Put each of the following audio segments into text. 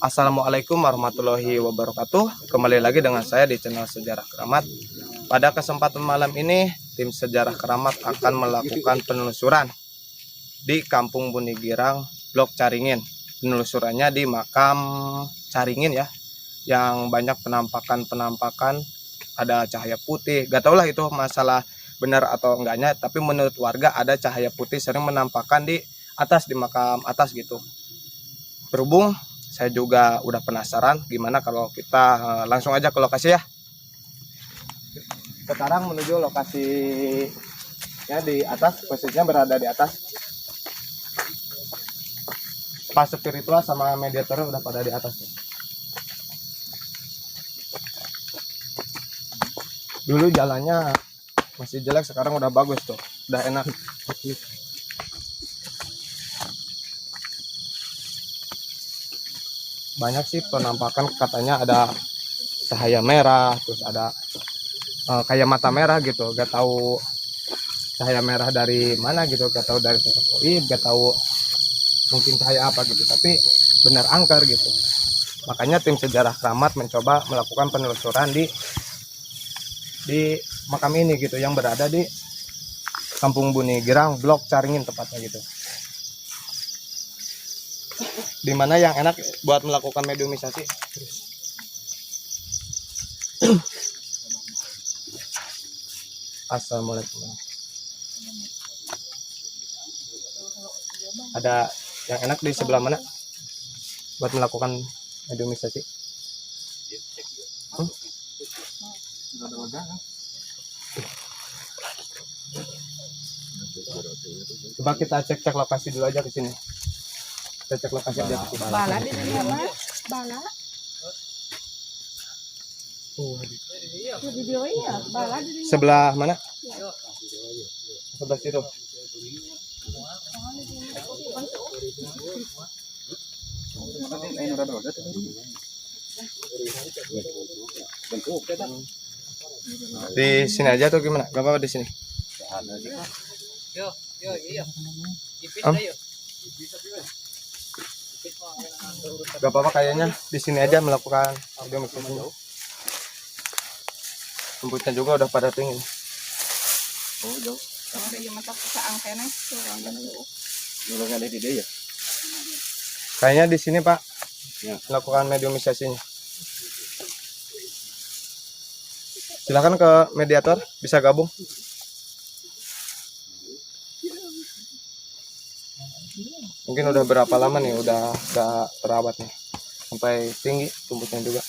Assalamualaikum warahmatullahi wabarakatuh. Kembali lagi dengan saya di channel Sejarah Keramat. Pada kesempatan malam ini, tim Sejarah Keramat akan melakukan penelusuran di Kampung Bunigirang, Blok Caringin. Penelusurannya di makam Caringin ya, yang banyak penampakan ada cahaya putih. Gak tau lah itu masalah benar atau enggaknya, tapi menurut warga ada cahaya putih sering menampakkan di atas, di makam atas gitu. Berhubung saya juga udah penasaran gimana kalau kita langsung aja ke lokasi ya. Sekarang menuju lokasi ya, di atas, posisinya berada di atas. Pas spiritual sama mediatornya udah pada di atas tuh. Dulu jalannya masih jelek, sekarang udah bagus tuh, udah enak. Banyak sih penampakan, katanya ada cahaya merah, terus ada kayak mata merah gitu. Gak tahu cahaya merah dari mana gitu, gak tahu dari goib, gak tahu mungkin cahaya apa gitu, tapi benar angker gitu. Makanya tim Sejarah Keramat mencoba melakukan penelusuran di makam ini gitu, yang berada di Kampung Bunigirang, Blok Caringin tepatnya gitu. Dimana yang enak buat melakukan mediumisasi. Assalamualaikum. Ada yang enak di sebelah mana buat melakukan mediumisasi? Coba kita cek lokasi dulu aja ke sini. Kita cek lokasi aja ke sini. Bala di sini apa? Bala. Video ya, bala di sini. Sebelah mana? Sebelah situ. Di sini aja tuh gimana? Gak apa-apa di sini. Gak apa-apa, kayaknya di sini aja melakukan audio mikrofon. Rumputnya juga udah pada tinggi. Oh, jauh. Sampai yang mata sa angkene Kayaknya di sini Pak ya, melakukan mediumisasinya. Silakan ke mediator, bisa gabung. Mungkin udah berapa lama nih udah terawat nih, sampai tinggi rumputnya juga.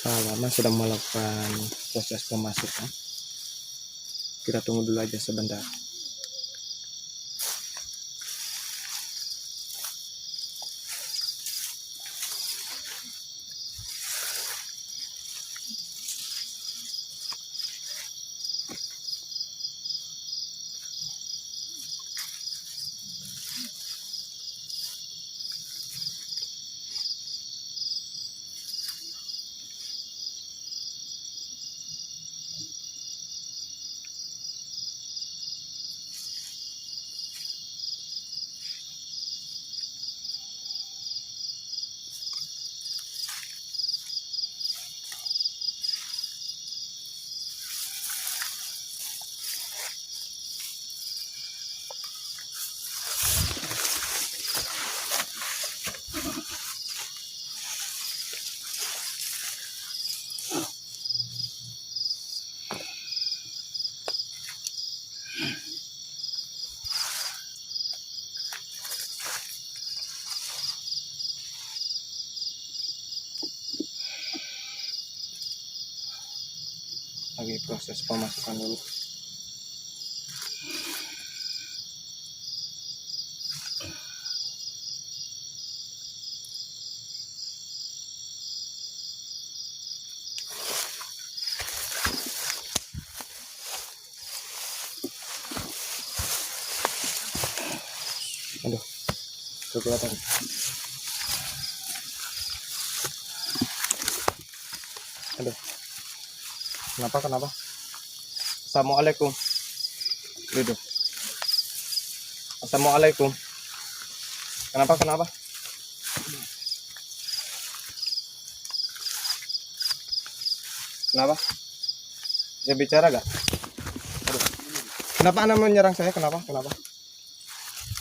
Lama sudah melakukan proses pemasukan. Kita tunggu dulu aja sebentar. lagi proses pemasukan dulu. Aduh, kelihatan. Aduh, kenapa? Assalamualaikum. Duduk. Assalamualaikum. Kenapa? Kenapa? Bisa bicara gak? Aduh. Kenapa Anda menyerang saya? Kenapa?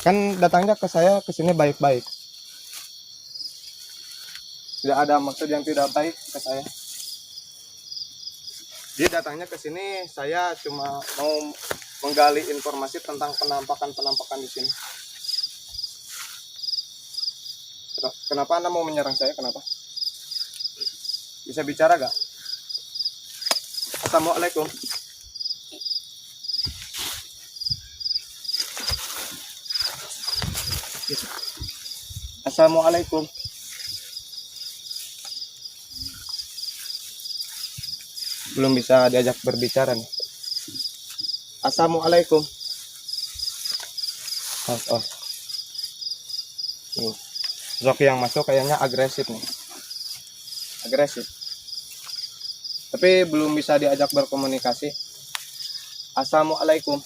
Kan datangnya ke saya ke sini baik-baik. Tidak ada maksud yang tidak baik ke saya. Jadi datangnya ke sini saya cuma mau menggali informasi tentang penampakan di sini. Kenapa Anda mau menyerang saya? Kenapa? Bisa bicara gak? Assalamualaikum. Assalamualaikum. Belum bisa diajak berbicara nih. Assalamualaikum. Oh. Zoki yang masuk kayaknya agresif nih. Tapi belum bisa diajak berkomunikasi. Assalamualaikum.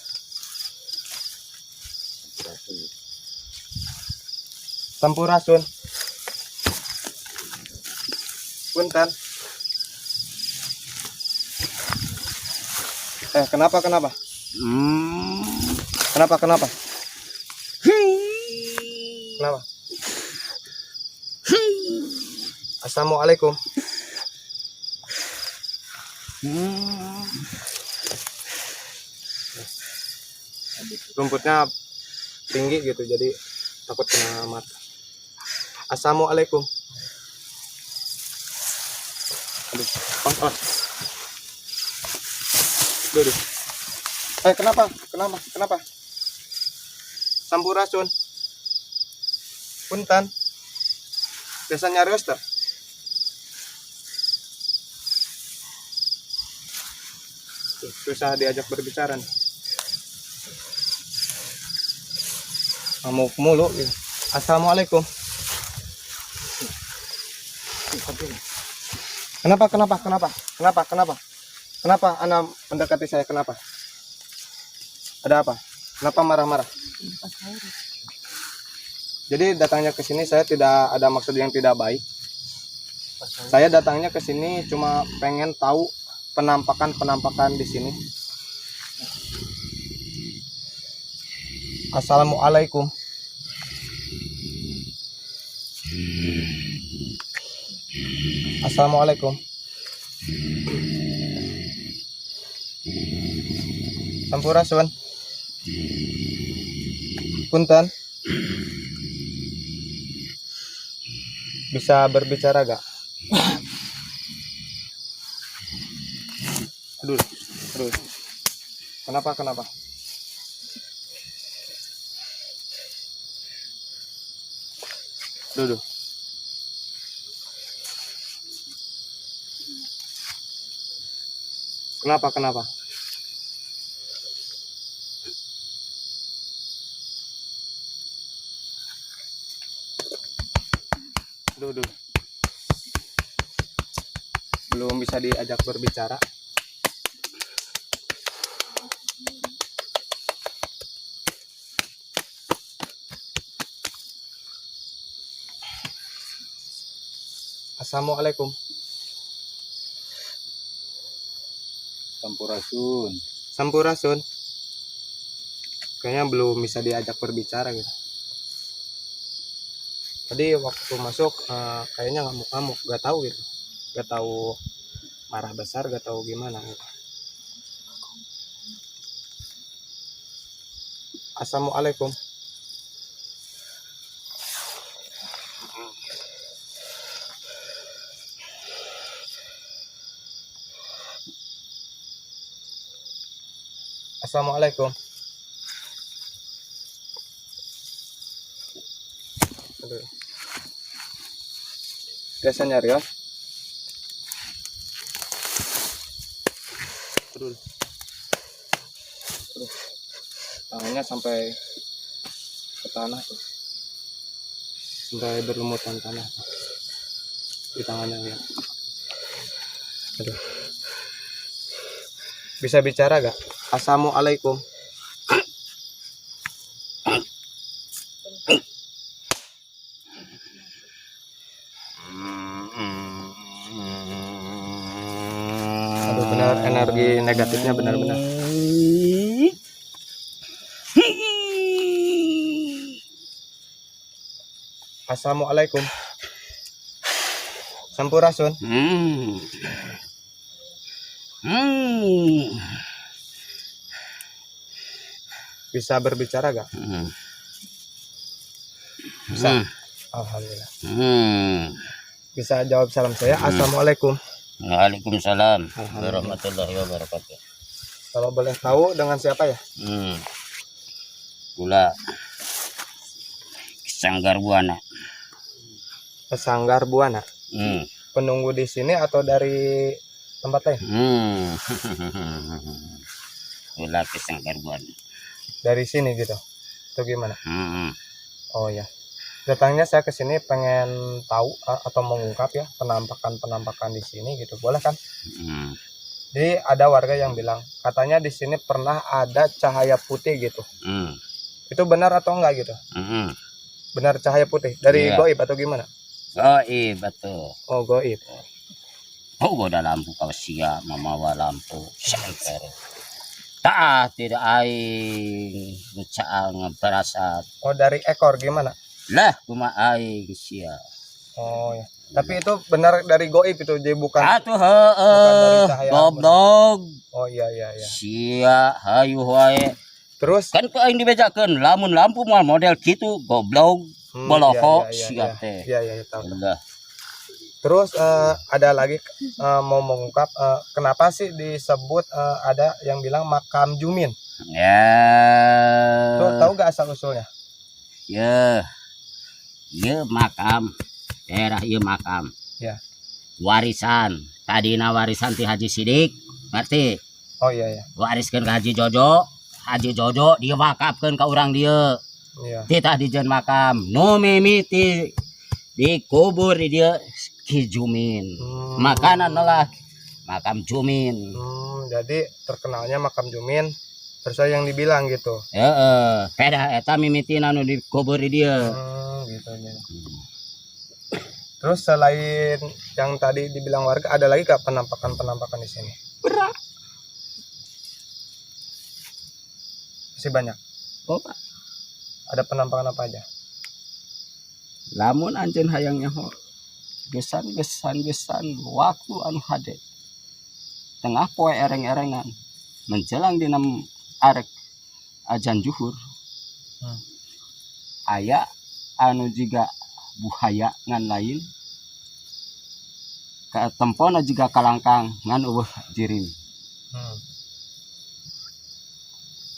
Sampurasun. Punten. Kenapa? Kenapa? Assalamualaikum. Rumputnya tinggi gitu, jadi takut kena mata. Assalamualaikum. Aduh, Duh. Kenapa? Sampurasun. Punten. Biasa nyarios tak? Susah diajak berbicara nih. Ngamuk mulu gitu. Assalamualaikum. Kenapa Anda mendekati saya? Kenapa? Ada apa? Kenapa marah-marah? Jadi datangnya ke sini saya tidak ada maksud yang tidak baik. Saya datangnya ke sini cuma pengen tahu penampakan di sini. Assalamualaikum. Assalamualaikum. Sampurasun. Punten. Bisa berbicara gak? Aduh. Kenapa? Duduk. Kenapa? Duduk. Belum bisa diajak berbicara. Assalamualaikum. Sampurasun. Kayaknya belum bisa diajak berbicara gitu. Tadi waktu masuk kayaknya ngamuk-ngamuk, gak tahu gitu. Gak tahu marah besar, gak tahu gimana gitu. Assalamualaikum. Assalamualaikum. Aduh. Biasanya Rion. Aduh. Aduh. Tangannya sampai ke tanah tuh. Sampai berlumutan tanah tuh. Di tangannya ya. Aduh. Bisa bicara gak? Assalamualaikum. Aduh, benar energi negatifnya benar-benar. Assalamualaikum. Sampurasun. Bisa berbicara gak? Bisa. Alhamdulillah. Bisa jawab salam saya. Assalamualaikum. Waalaikumsalam Alhamdulillah. warahmatullahi wabarakatuh. Kalau boleh tahu dengan siapa ya? Gula Sanggar Buana. Sanggar Buana. Penunggu di sini atau dari tempat lain? Gula Sanggar Buana. Dari sini gitu. Itu gimana? Hmm. Oh ya. Datangnya saya ke sini pengen tahu atau mengungkap ya penampakan di sini gitu. Boleh kan? Jadi ada warga yang bilang katanya di sini pernah ada cahaya putih gitu. Itu benar atau enggak gitu? Benar cahaya putih dari Iya. goib atau gimana? Goib betul. Oh, goib. Oh, goda lampu kau siap memawa lampu sangkar. Tak tidak aing caang berasat. Oh, dari ekor gimana? Lah kuma aing siap. Oh ya. Tapi itu benar dari goib itu, jadi bukan. Atuh dari cahaya goblok. Oh iya iya iya. Sia hayu wae. Terus Kan kau aing dibejakeun lamun lampu moal model kitu goblok. Boloho siap teh. Iya iya tahu. Udah. Terus ada lagi mau mengungkap kenapa sih disebut ada yang bilang makam Jumin? Ya. Tuh, tahu gak asal usulnya? Ya. Ieu makam. Daerah ieu makam. Ya. Warisan. Tadina warisan ti Haji Sidik. Ngerti? Oh iya iya. Wariskeun ka Haji Jojo. Haji Jojo dia wakafkeun ka urang dieu. Iya. Titah dijeun makam. Nu mimiti dikubur di dieu Ki Jumin. Makanan lah makam Jumin. Jadi terkenalnya makam Jumin. Terus yang dibilang gitu. Heeh, peda eta mimitina nu dikubur di dieu. Gitu ya. Terus selain yang tadi dibilang warga, ada lagi gak penampakan di sini? Berat. Masih banyak. Oh, Pak. Ada penampakan apa aja? Lamun anjeun hayang nyaho gesan waktu anu hade. Tengah poe ereng-erengan menjelang dina arek ajan juhur. Aya anu jiga buhaya ngan lain ka tempona juga kalangkang ngan eueuh jirim.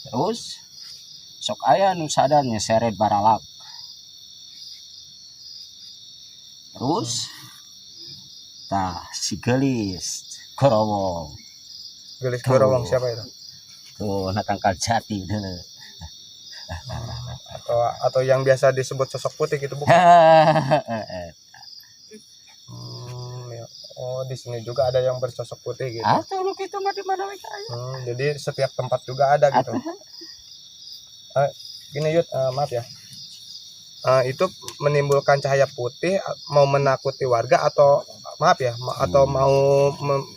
Terus sok aya nu sadar nyeseret baralak. Terus tah si gelis korowong. Gelis Gorowong siapa itu? Tuh natangkal jati deh. Atau yang biasa disebut sosok putih gitu bukan? Ya. Oh, di sini juga ada yang bersosok putih gitu. Atau lu gitu mah di mana we aya. Jadi setiap tempat juga ada gitu. Gini Yud, maaf ya. Itu menimbulkan cahaya putih mau menakuti warga atau maaf ya, atau mau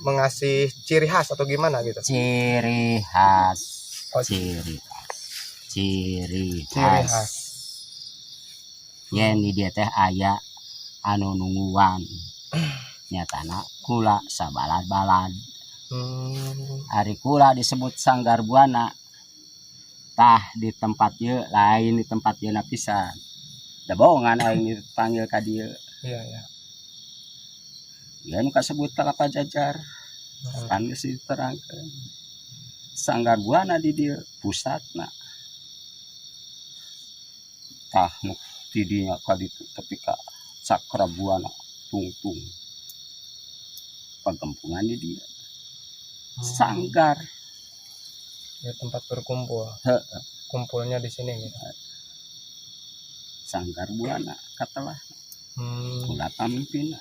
mengasih ciri khas atau gimana gitu? Ciri khas. Oh, Ciri khas. Yen di dia teh aya anu nungguan. Nyatana kula sabalad-balad. Ari kula disebut Sanggar Buana. Tah di tempat ieu lain di tempat ieu pisan. Da bohongan aing dipanggil ka dieu. Iya iya. Ya nu kasebut ka Pajajar. Kan geus diterangkeun. sanggar buana di dia pusatna tah nu tidinya kali itu tapi ka sakra buana tungtung pagempungan di dia sanggar Ya tempat berkumpul. Heeh. Kumpulnya di sini gitu. sanggar buana katalah Hmm, kula pamimpin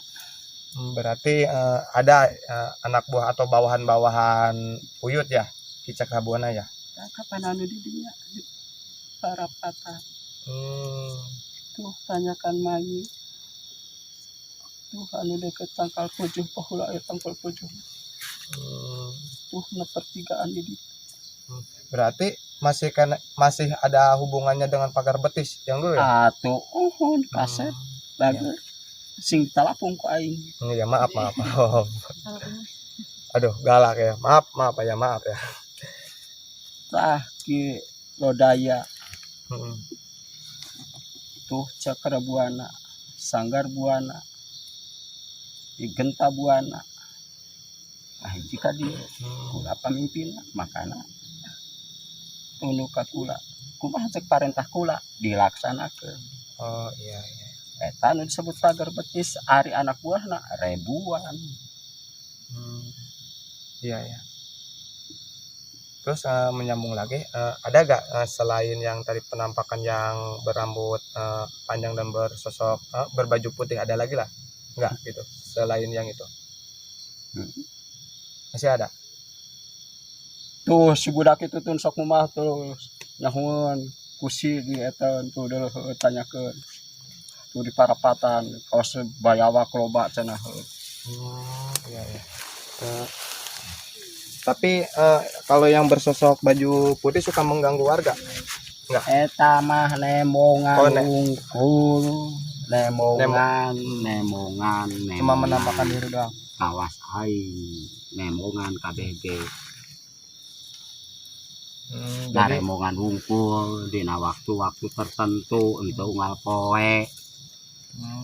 berarti ada anak buah atau bawahan-bawahan Uyut ya di Cakrabuana ya. kapan anu di dia di para patah Hmm, tuh tanyakan Mayi tuh anu deket tangkal pujuh pahula aya tangkal pujuh hmm. tuh na pertigaan di dia. Berarti masih ada hubungannya dengan pagar betis yang dulu ya. Atuh uhun kaset bager sing talapung ku aing Ya maaf maaf. Oh, aduh galak ya. Maaf ya maaf ya. tah ki lodaya Hmm. tuh cakra buana sanggar buana igenta buana jika dia kula pamimpin makana tunu ka kula kumaha cek parentah kula dilaksanakeun Oh iya iya. eta nu disebut pagar betis ari anak buahna ribuan Hmm. Iya ya. Terus menyambung lagi, ada gak selain yang tadi penampakan yang berambut panjang dan bersosok berbaju putih ada lagi lah? Enggak gitu. Selain yang itu masih ada. tuh si budak itu tuh sok mah terus nyahun kusi di eta tuh deuh tanyakeun tuh di parapatan kaos bayawa loba cenah Iya ya. Tapi kalau yang bersosok baju putih suka mengganggu warga? Enggak. eta mah nemongan Oh, wungkul nemongan Cuma menampakkan diri doang. kawas aing nemongan kabeh ge Jadi nemongan wungkul dina waktu-waktu tertentu itu unggal poe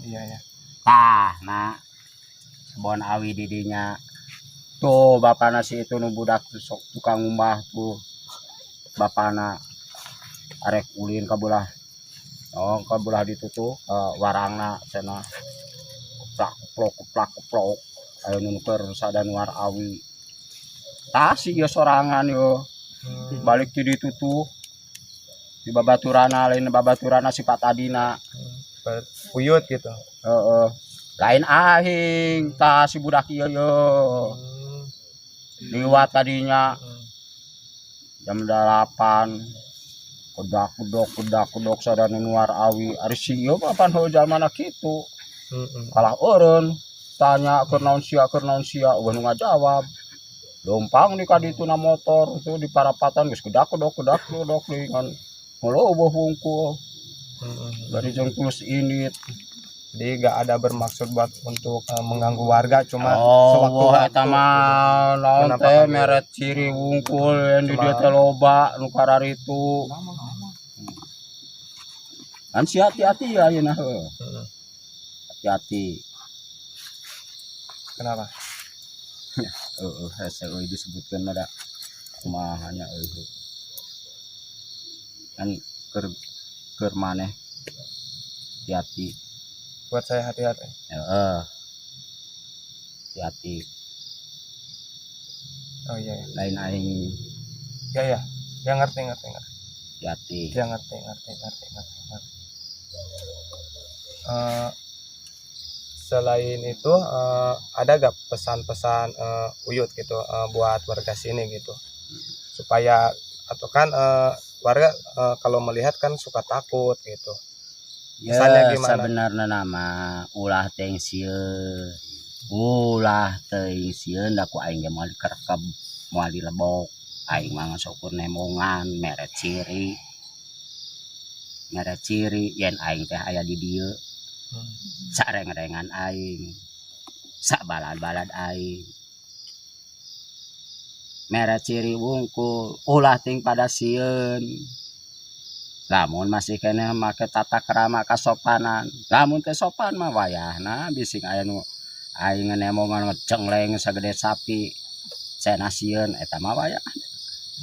iya ya. tah nah bon awi didinya tuh bapana si itu nu budak sok tukang umbah tuh bapana arek ulin kabelah kabelah ditutup warangna cenah keplok ayo nu keur sadan war awi tah si ieu sorangan yo balik ti ditutup di babaturana lain babaturana sifat adina Uyut gitu. heeh lain ahing tah si budak ieu yo liwat tadinya jam 8 kedak sadana nuar awi ari si ieu papan heuh jalmana kitu kalah eureun tanya keur naon sia eueuh nu ngajawab dompang di kadituna motor itu di parapatan geus kedak dengan ngeleuweuh wungkul dari jeung tulus indit. Jadi gak ada bermaksud buat untuk mengganggu warga, cuma sewaktu-waktu eta mah naon teh menampakkan meret ciri wungkul yang di dieu teh loba nu kararitu. Kan si hati-hati ya ayeuna heuh. Hati-hati. Kenapa? Hese euy disebutkeun mah da kumaha nya euy. Kan keur maneh hati-hati. Buat saya hati-hati. Hati-hati. Oh iya. Lain aing Ya. Ya ngerti. hati-hati. Ya ngerti. Selain itu ada gak pesan-pesan Uyut gitu buat warga sini gitu supaya atau kan warga kalau melihat kan suka takut gitu. Misalnya gimana? Sebenarnya nama ulah teuing sieun da ku aing ge moal dikerekep moal dilebok aing mah ngasokur nemongan mere ciri yen aing teh aya di dieu sareng-rengan aing sabalad-balad aing mere ciri wungkul ulah ting pada sieun lamun masih kene make tata krama kasopanan lamun teh sopan mah wayahna bising aya nu aing nemongan ngecengleng sagede sapi cenah sieun eta mah wayah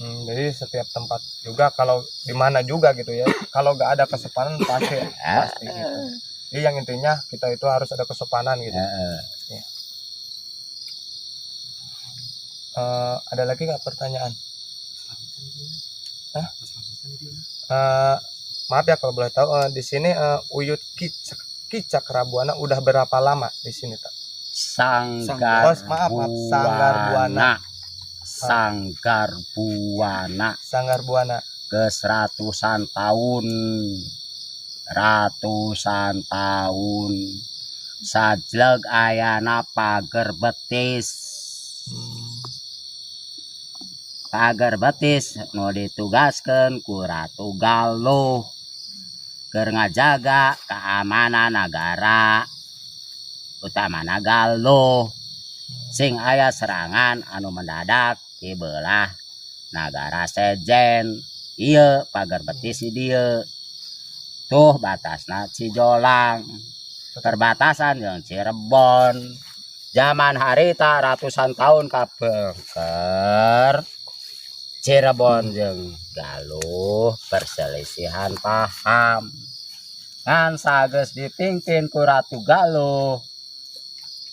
Jadi setiap tempat juga kalau di mana juga gitu ya. Kalau nggak ada kesopanan pasti gitu. Jadi yang intinya kita itu harus ada kesopanan gitu. Ya. Ada lagi nggak pertanyaan? Hah? Maaf ya kalau boleh tahu di sini Uyut Ki Cakrabuana udah berapa lama di sini, Pak? Sanggar Buana. Sanggar Buana Sanggar Buana. Ratusan tahun sajleg ayana pager betis nu ditugaskeun ku Ratu Galuh keur ngajaga keamanan negara utamana Galuh sing aya serangan anu mendadak di belah negara sejen. Ieu pager betis di dieu tuh batasna Cijolang perbatasan jeung Cirebon. Zaman harita ratusan tahun kapengker Cirebon jeung Galuh perselisihan paham ngan sageus dipimpin ku Ratu Galuh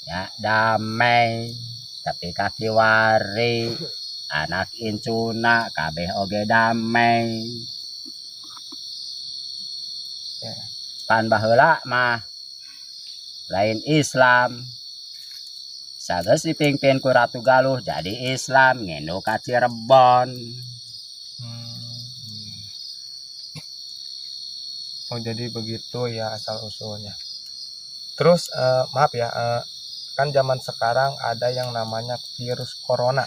ya damai tapi kakiwari anak incuna kabeh oge damai. Pan baheula mah lain Islam sageus dipimpin ku Ratu Galuh jadi Islam ngindu ka Cirebon. Oh jadi begitu ya asal usulnya. Terus maaf ya, kan zaman sekarang ada yang namanya virus corona.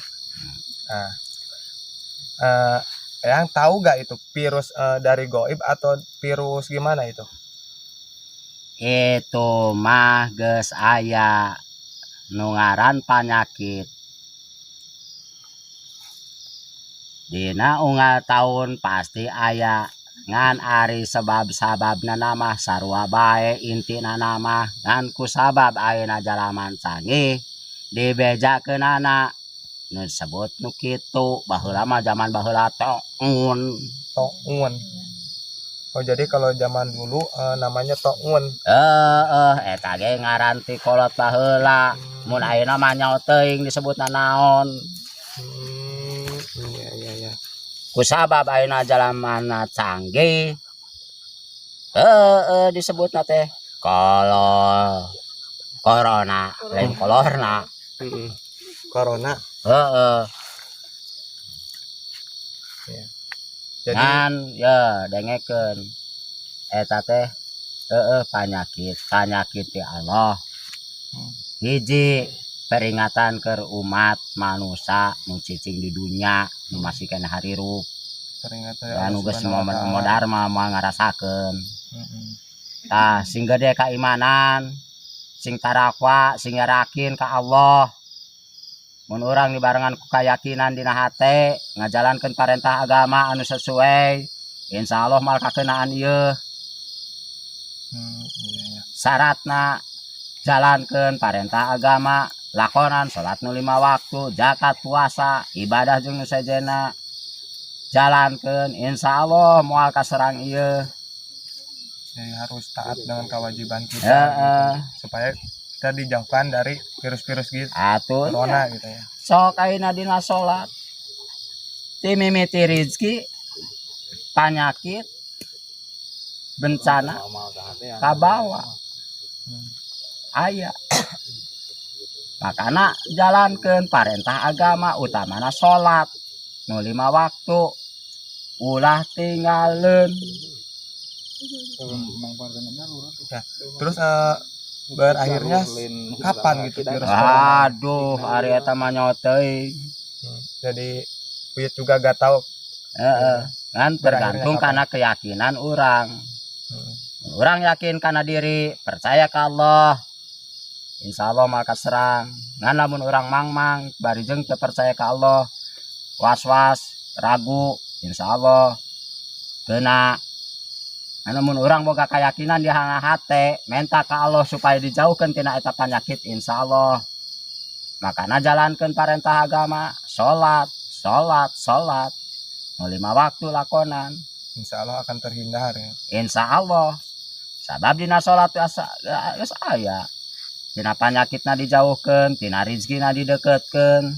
Nah, yang tahu gak itu virus dari goib atau virus gimana itu? Itu mah geus aya nu ngaran panyakit. Dina unggal tahun pasti aya ngan ari sebab-sababna nama sarua bae intina nama ngan ku sabab ayeuna jalaman canggih dibejakeunana nu disebut nu kitu baheula mah zaman baheula toun. Oh jadi kalau zaman dulu namanya toun. Eta ge ngaran ti kolot baheula. Mun ayeuna mah nyaho teuing disebutna naon. Iya. Kusabab ayeuna jalamana canggih disebutna teh corona lain kolorna. Corona. Ya. Jadi Ngan ya dengekeun eta teh panyakit ti Allah. Hiji peringatan ke umat manusia nu cicing di dunia nu masih kena harirup peringatan anu geus modar mah ngarasakeun. Tah sing gede keimanan sing tarakwa sing yakin ka Allah mun urang dibarengan ku kayakinan dina hate ngajalankeun parentah agama anu sesuai insyaallah mal kakeunaan ieu. Syaratna jalankeun parentah agama lakonan salat nu 5 waktu zakat puasa ibadah jeung nu sejenna jalankeun insyaallah moal kaserang ieu. Jadi harus taat dengan kewajiban kita gitu, supaya kita dijauhkan dari virus-virus gitu corona gitu ya. Sok ayeuna dina salat ti mimiti rezeki panyakit bencana kabawa aya. Makana jalankeun parentah agama utamana salat nu 5 waktu ulah tinggalin. Terus berakhirnya kapan gitu virus corona? Aduh ari eta mah nyaho teuing. Jadi Uyut juga gak tahu. Kan tergantung karena keyakinan orang. Orang yakin karena diri percaya ke Allah insya Allah maka serang ngan lamun orang mang barijeng teu percaya ke Allah was-was ragu insya Allah kena. Namun orang boga keyakinan di hati minta ke Allah supaya dijauhkan tina eta penyakit insya Allah. Makanya jalankan perintah agama sholat nu 5 waktu lakonan. Insya Allah akan terhindar ya. Insya Allah. Sabab dina salat geus aya. Tina panyakitna dijauhkeun, tina rizkina dideketkeun,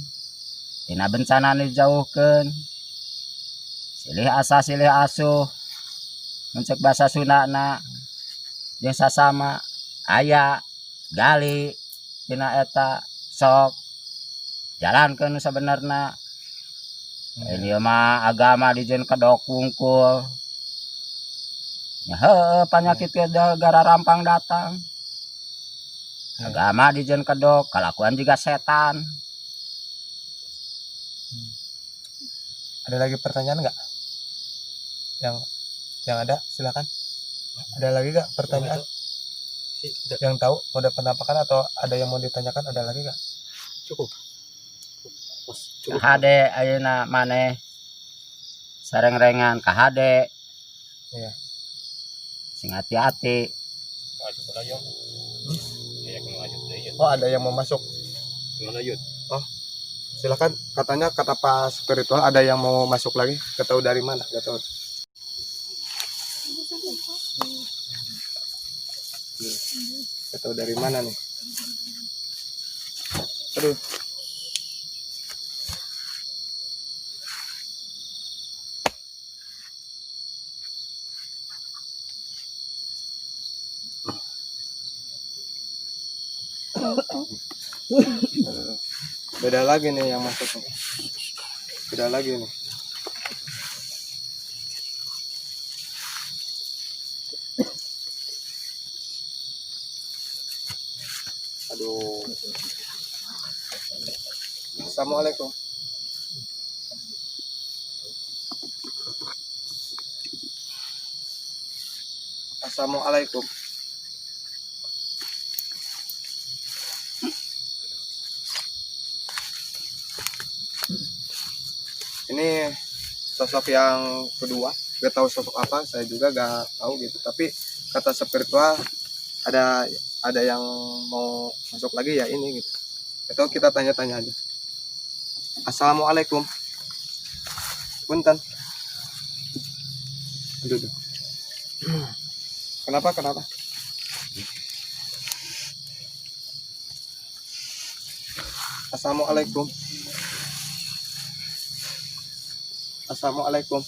tina bencana dijauhkeun. Silih asa silih asuh. Mencek bahasa Sundana jeung sasama aya gali tina eta sok jalankeun nu sabenerna. Ini mah agama dijieun kedok wungkul. Ya heueuh panyakit gara rampang datang. Agama dijieun kedok, kalakuan juga setan. Ada lagi pertanyaan nggak? Yang ada silakan. Ada lagi nggak pertanyaan? Yang tahu mode penampakan atau ada yang mau ditanyakan, ada lagi nggak? Cukup. Hade ayeuna maneh sareng-rengan ka hade. Iya. Sing hati-hati. Oh, ada yang mau masuk. Oh, silakan. Katanya kata Pak Spiritual ada yang mau masuk lagi. Gak tahu dari mana, gak tahu. Gak tahu dari mana nih. Aduh. Beda lagi nih yang masuk nih. Beda lagi nih. Aduh. Assalamualaikum. Assalamualaikum. Ini sosok yang kedua, gak tahu sosok apa, saya juga gak tahu gitu. Tapi kata spiritual ada yang mau masuk lagi ya ini gitu. Atau kita tanya-tanya aja. Assalamualaikum. Punten. Aduh. Kenapa? Assalamualaikum. Assalamualaikum.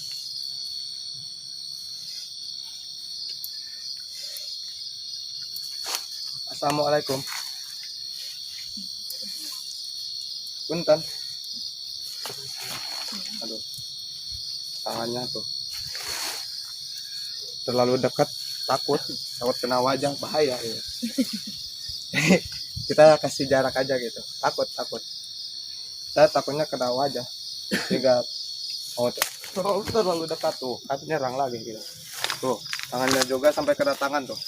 Assalamualaikum. Punten. Aduh. Tangannya tuh. Terlalu dekat, takut kena wajah, bahaya ya. Kita kasih jarak aja gitu. Takut. Saya takutnya kena wajah. Sehingga terlalu dekat tuh, nyerang lagi gitu. Tuh, tangannya juga sampai kena tangan tuh.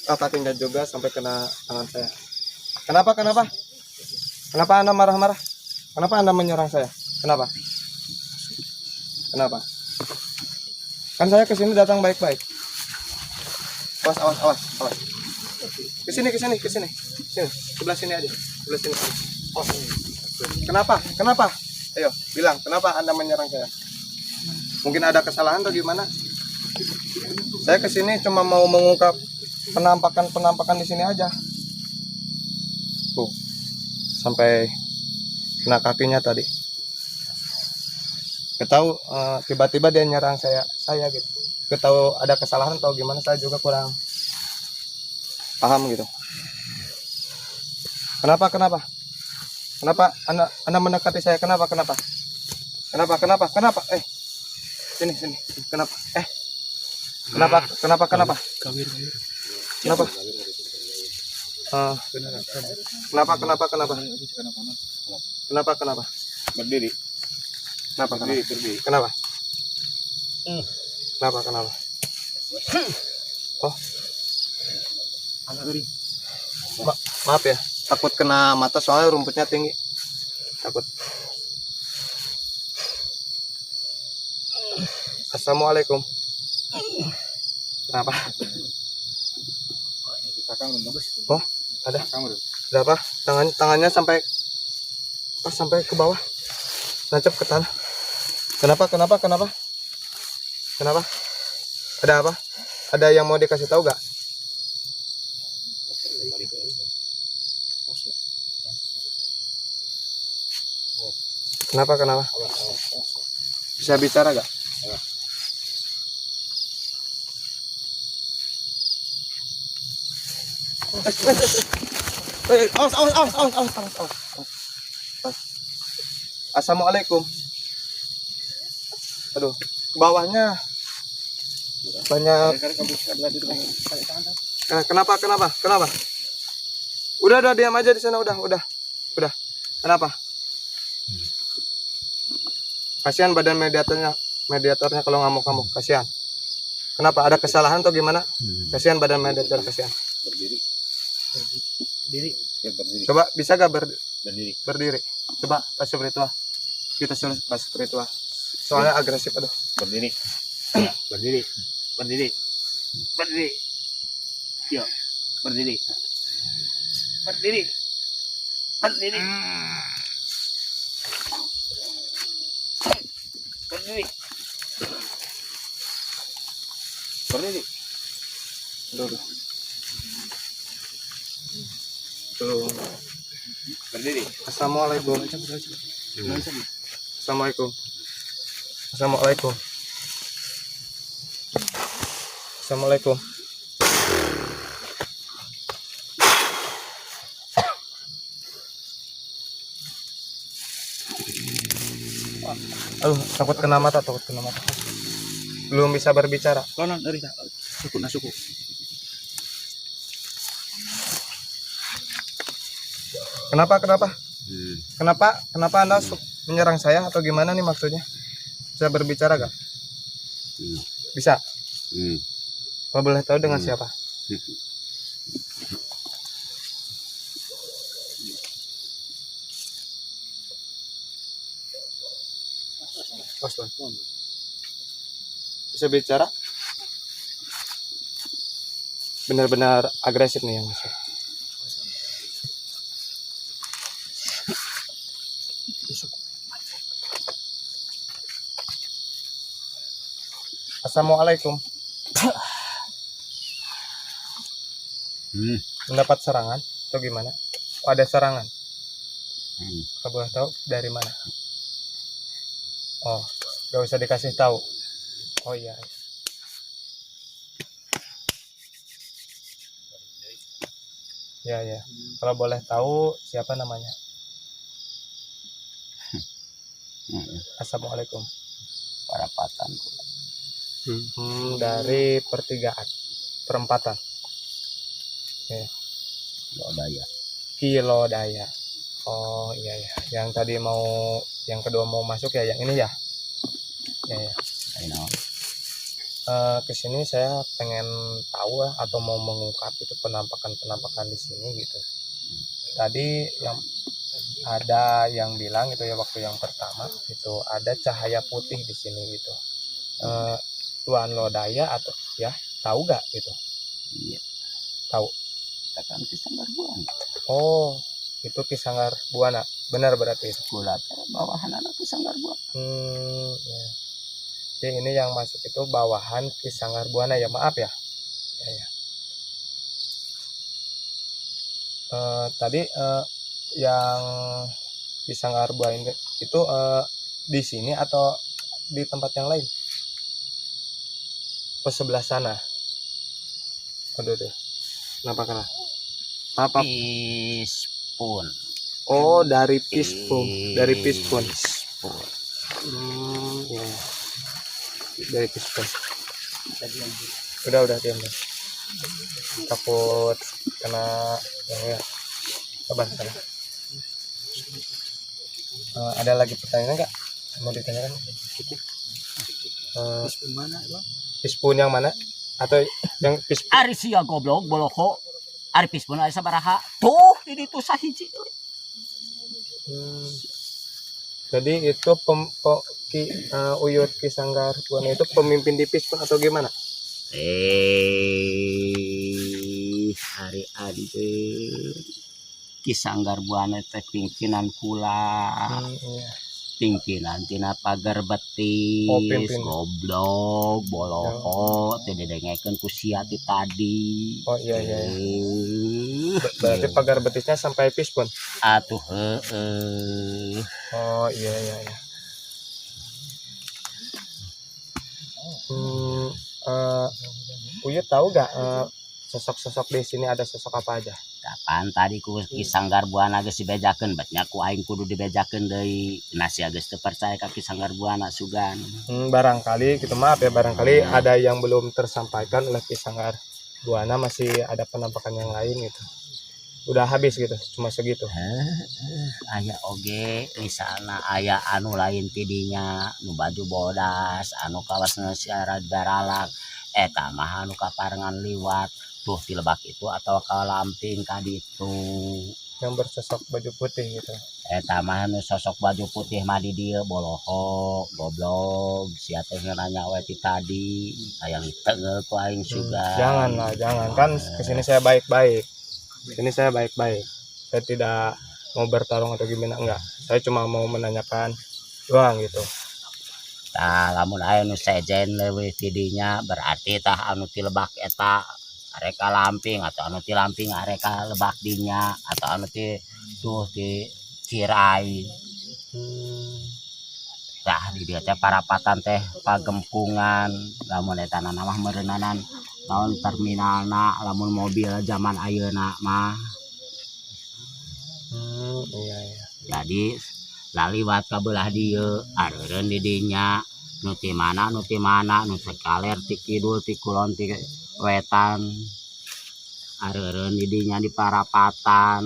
Kakinya juga sampai kena tangan saya. Kenapa? Kenapa Anda marah-marah? Kenapa Anda menyerang saya? Kenapa? Kan saya kesini datang baik-baik. Awas. Kesini. Sebelah sini aja. Oh. Kenapa? Ayo, bilang, kenapa Anda menyerang saya? Mungkin ada kesalahan atau gimana? Saya kesini cuma mau mengungkap penampakan di sini aja. Tuh, sampai kena kakinya tadi. Ketahu tiba-tiba dia nyerang saya gitu. Ketahu ada kesalahan atau gimana, saya juga kurang paham gitu. Kenapa? Anda mendekati saya? Kenapa? Sini. Kenapa? Kenapa? Kenapa? Berdiri. Kenapa? Oh. Maaf ya, takut kena mata soalnya rumputnya tinggi. Takut. Assalamualaikum. Kenapa? Oh, ada. Berapa? Tangannya sampai ke bawah. Nancap ke tanah. Kenapa? Ada apa? Ada yang mau dikasih tahu gak? Kenapa? Bisa bicara gak? Awas. Assalamualaikum. Aduh, ke bawahnya banyak. Kenapa? Udah diam aja di sana, udah. Kenapa? Kasihan badan mediatornya kalau ngamuk-ngamuk, kasihan. Kenapa? Ada kesalahan atau gimana? Kasihan badan mediator, kasihan. Berdiri. Coba bisa gak Berdiri. Coba pas spiritual. Kita suruh pas spiritual. Soalnya agresif, aduh. Berdiri. Yuk. Berdiri. Aduh. Tuh. Berdiri. Assalamualaikum. Aduh, takut kena mata. Belum bisa berbicara. Konon dari suku. Kenapa? Kenapa Anda menyerang saya atau gimana nih maksudnya? Bisa berbicara gak? Bisa. Kalau boleh tahu dengan siapa? Bisa bicara? Benar-benar agresif nih yang masuk. Assalamualaikum. Mendapat serangan atau gimana? Oh, ada serangan. Kalau boleh tahu dari mana? Oh, gak usah dikasih tahu. Oh iya. Ya. Kalau boleh tahu siapa namanya? Assalamualaikum. Parapatan. Dari perempatan. Ya. Kilo Daya. Oh iya. Yang tadi yang kedua mau masuk ya, yang ini ya. Ya. Kesini saya pengen tahu atau mau mengungkap itu penampakan di sini gitu. Tadi ada yang bilang itu ya waktu yang pertama itu ada cahaya putih di sini gitu. Tuan Lodaya atau ya tahu gak gitu? Iya. Tahu. Katakan Kisanggar Buana. Oh, itu Kisanggar Buana. Benar berarti itu. Kula bawahan anak Kisanggar Buana. Ya. Jadi ini yang masuk itu bawahan Kisanggar Buana ya, maaf ya. Ya. Tadi yang Kisanggar Buana itu di sini atau di tempat yang lain? Oh, sebelah sana. Aduh. Kenapa? Apa? Pispun. Oh, dari Pispun. Ya. Dari Pispun. Udah diam. Takut kena ya. Sabar. Ada lagi pertanyaan nggak? Mau ditanyakan? Pispun mana, Bang? Pispun yang mana? Atau yang Pispun? Ari sia goblok boloho. Ari Pispun ari sabaraha? Tuh, di ditu sahiji. Jadi itu Uyut Kisanggar Buana itu pemimpin di Pispun atau gimana? Hari adi Kisanggar Buana teh pimpinan kula. Iya. pimpinan tina pagar betis Oh, pimpin. goblok boloho teu didengekeun ku sia ti tadi. Oh iya iya. Berarti Iya. pagar betisnya sampai pis pun. Atuh heueuh. Oh iya iya iya. Uyut tahu gak sosok-sosok di sini ada sosok apa aja? Kapan tadi ku Kisanggar Buana geus dibejakeun betnya ku aing kudu dibejakeun deui. Nasi geus teu percaya ka Kisanggar Buana sugan. Barangkali gitu, maaf ya, barangkali ada yang belum tersampaikan oleh Kisanggar Buana, masih ada penampakan yang lain gitu. Udah habis gitu, cuma segitu. Aya oge misalna aya anu lain tidinya nu baju bodas anu kawasna syarat garalak eta mah anu kaparengan liwat tuh di Lebak itu atau ka Lamping ka ditu. Yang bersosok baju putih gitu. Eta mah nu sosok baju putih mah di dieu boloho goblok sia teh nanya we ti tadi hayang teungel ku aing sugan. Jangan lah, jangan, kan kesini saya baik-baik. Kesini saya baik-baik. Saya tidak mau bertarung atau gimana, enggak. Saya cuma mau menanyakan doang gitu. Tah lamun aya nu sejen leuwih tidinya berarti tah anu ti Lebak eta arek ka Lamping atau anu ti Lamping arek ka Lebak dinya atau anu ti tuh ti Cirai. Tah di dieu teh parapatan teh pagempungan lamun eta mah meureunanan naon terminalna lamun mobil zaman ayeuna mah. Iya iya. Jadi laliwat ka beulah dieu areureun di dinya nu ti mana nu sekaler ti kidul ti kulon ti wetan areureun di dinya di parapatan.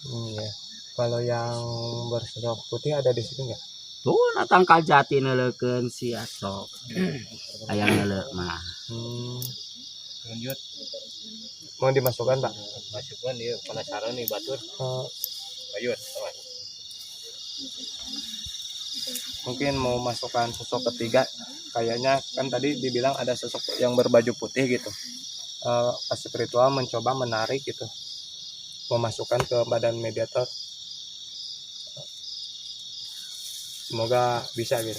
Iya. Kalau yang bersosok putih ada di situ enggak? Tuh datang ka Jati neuleukeun sia sok aya neuleuh mah. Lanjut. Mau dimasukkan, Pak? Masukkan dia penasaran nih batur. Ayun, awas. Mungkin mau masukkan sosok ketiga, kayaknya kan tadi dibilang ada sosok yang berbaju putih gitu. Pas spiritual mencoba menarik gitu, memasukkan ke badan mediator. Semoga bisa gitu.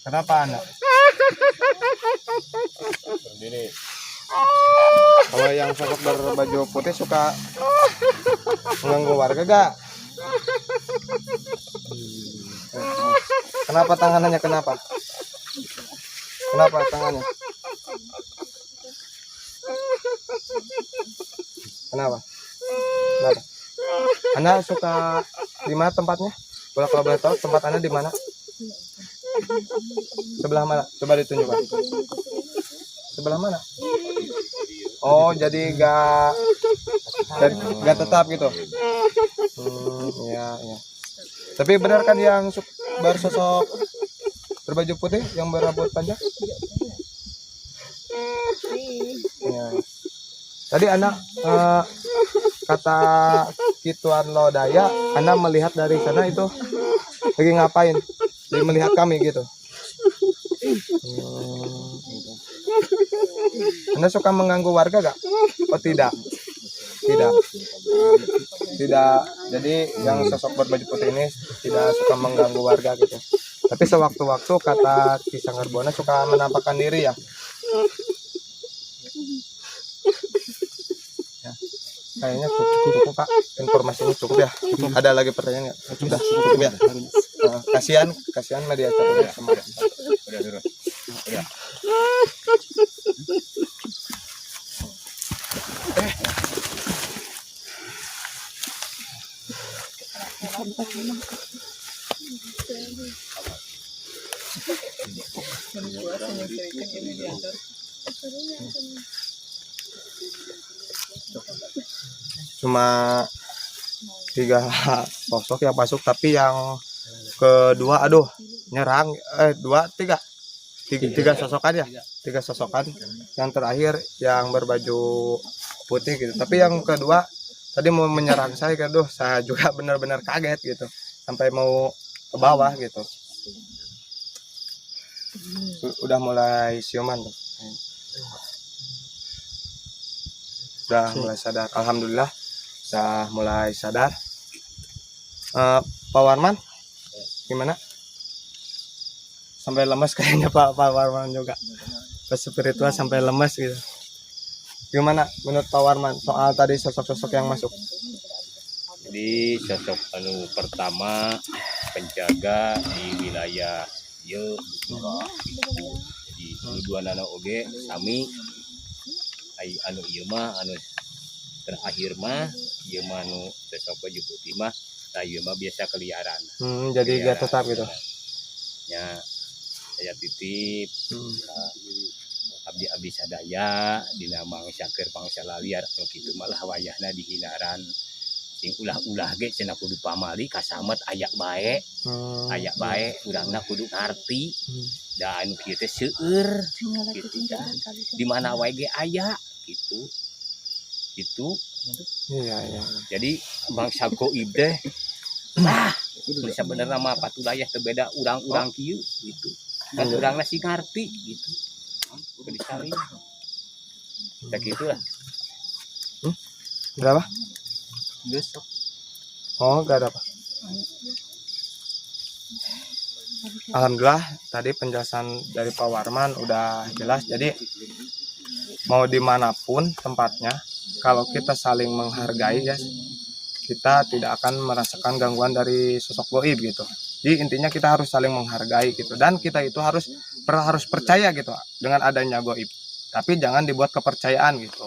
Kenapa anak? Berdiri. Kalau yang sosok berbaju putih suka mengganggu warga gak? Kenapa tangannya? Kenapa? Kenapa tangannya? Kenapa? Kenapa? Anda suka di mana tempatnya? Kalau boleh tahu tempat Anda di mana? Sebelah mana? Coba ditunjukkan. Sebelah mana? Oh, jadi gak tetap gitu. Ya, ya. Tapi benar kan yang bersosok berbaju putih yang berambut panjang? Ya. Tadi anak kata Kituan Lodaya, Anda melihat dari sana itu lagi ngapain? Lagi melihat kami gitu. Gitu. Anda suka mengganggu warga gak? Oh tidak. Tidak. Tidak. Jadi yang sosok berbaju putih ini tidak suka mengganggu warga gitu. Tapi sewaktu-waktu kata Kisanggar Buana suka menampakkan diri ya. Kayaknya cukup Pak, informasinya cukup ya. Ada lagi pertanyaan nggak? Cukup ya. Kasihan media acara ya. Udah. Cuma 3 sosok yang masuk, tapi yang kedua aduh nyerang 3 sosokan ya, 3 sosokan. Yang terakhir yang berbaju putih gitu, tapi yang kedua tadi mau menyerang saya, aduh saya juga benar-benar kaget gitu sampai mau ke bawah gitu. Udah mulai siuman tuh. Udah mulai sadar. Alhamdulillah sudah mulai sadar. Pak Warman gimana? Sampai lemes kayaknya Pak Warman juga. Ke spiritual sampai lemes gitu. Gimana menurut Pak Warman soal tadi sosok-sosok yang masuk? Jadi sosok anu pertama penjaga di wilayah ieu jadi dua anak oge sami ai anu ieu mah anu terakhir mah ieu mah anu sosok baju putih mah nah ieu mah biasa keliaran. Jadi dia tetap gitu. Ya saya titip abdi sadaya dina mangsa keur pangsa laliar anu kitu malah wayahna dihinaran sing ulah-ulah ge cenah kudu pamali kasamet ayak bae. Ayak bae urangna kudu ngarti. Da anu kieu teh seueur gitu kan. Di mana wae ge aya gitu. Gitu. Iya. Jadi bangsa goib teh sebenarnya mah patulayah teu beda urang-urang kieu gitu. Dan urangna sing ngarti gitu. Kudu disaring. Tak gitulah. Berapa? Besok. Oh, enggak ada apa. Alhamdulillah tadi penjelasan dari Pak Warman udah jelas. Jadi mau dimanapun tempatnya, kalau kita saling menghargai ya, kita tidak akan merasakan gangguan dari sosok goib gitu. Jadi intinya kita harus saling menghargai gitu, dan kita itu harus percaya gitu dengan adanya goib. Tapi jangan dibuat kepercayaan gitu.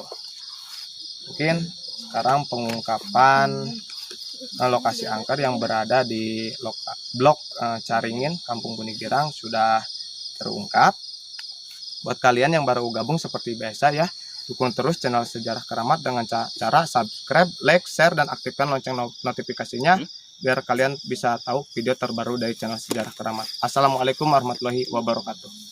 Mungkin sekarang pengungkapan lokasi angker yang berada di blok Caringin, Kampung Bunigirang sudah terungkap. Buat kalian yang baru gabung seperti biasa ya, dukung terus channel Sejarah Keramat dengan cara subscribe, like, share, dan aktifkan lonceng notifikasinya biar kalian bisa tahu video terbaru dari channel Sejarah Keramat. Assalamualaikum warahmatullahi wabarakatuh.